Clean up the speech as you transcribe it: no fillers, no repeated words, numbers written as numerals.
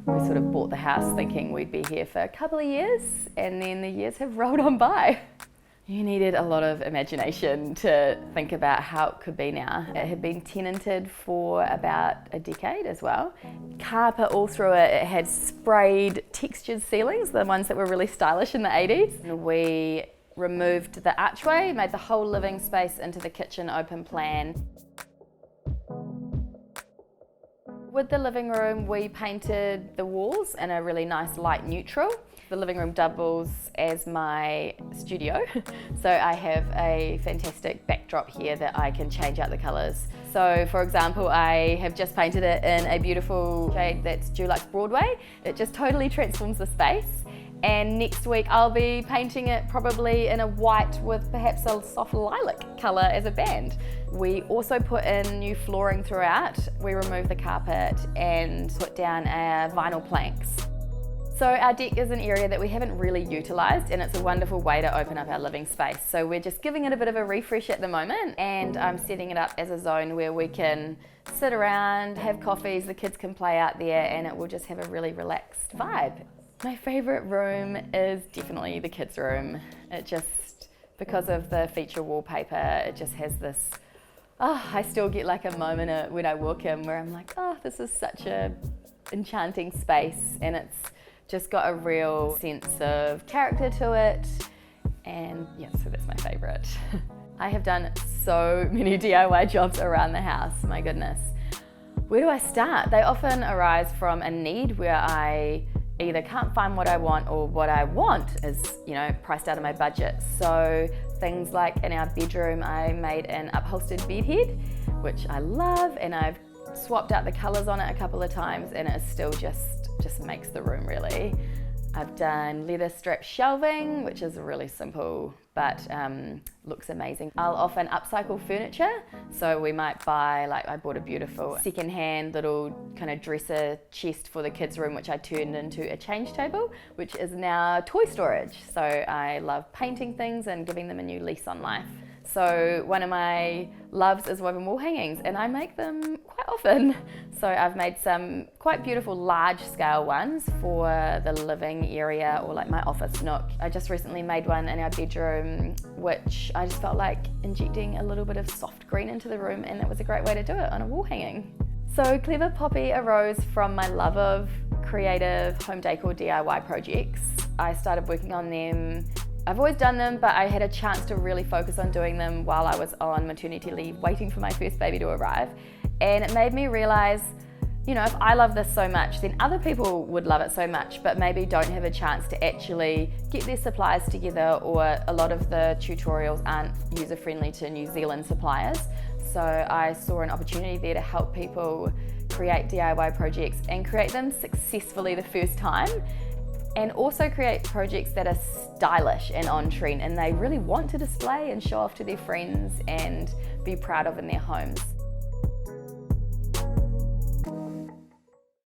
We sort of bought the house thinking we'd be here for a couple of years, and then the years have rolled on by. You needed a lot of imagination to think about how it could be now. It had been tenanted for about a decade as well. Carpet all through it. It had sprayed textured ceilings, the ones that were really stylish in the 80s. And we removed the archway, made the whole living space into the kitchen open plan. With the living room, we painted the walls in a really nice light neutral. The living room doubles as my studio, so I have a fantastic backdrop here that I can change out the colours. So for example, I have just painted it in a beautiful shade that's Dulux Broadway. It just totally transforms the space. And next week I'll be painting it probably in a white with perhaps a soft lilac colour as a band. We also put in new flooring throughout. We removed the carpet and put down vinyl planks. So our deck is an area that we haven't really utilised, and it's a wonderful way to open up our living space. So we're just giving it a bit of a refresh at the moment, and I'm setting it up as a zone where we can sit around, have coffees, the kids can play out there, and it will just have a really relaxed vibe. My favourite room is definitely the kids' room. It just, because of the feature wallpaper, it just has this, I still get like a moment when I walk in where I'm like, this is such a enchanting space, and it's just got a real sense of character to it, and yeah, so that's my favourite. I have done so many DIY jobs around the house, my goodness. Where do I start? They often arise from a need where I either can't find what I want, or what I want is, priced out of my budget. So things like in our bedroom, I made an upholstered bed head, which I love, and I've swapped out the colours on it a couple of times, and it still just makes the room really. I've done leather strap shelving, which is really simple, but looks amazing. I'll often upcycle furniture. So we might buy, I bought a beautiful secondhand little kind of dresser chest for the kids' room, which I turned into a change table, which is now toy storage. So I love painting things and giving them a new lease on life. So one of my loves is woven wall hangings, and I make them quite often. So I've made some quite beautiful large scale ones for the living area or like my office nook. I just recently made one in our bedroom, which I just felt like injecting a little bit of soft green into the room, and that was a great way to do it on a wall hanging. So Clever Poppy arose from my love of creative home decor DIY projects. I started working on them. I've always done them, but I had a chance to really focus on doing them while I was on maternity leave, waiting for my first baby to arrive. And it made me realise, if I love this so much, then other people would love it so much, but maybe don't have a chance to actually get their suppliers together, or a lot of the tutorials aren't user-friendly to New Zealand suppliers. So I saw an opportunity there to help people create DIY projects and create them successfully the first time, and also create projects that are stylish and on trend, and they really want to display and show off to their friends and be proud of in their homes.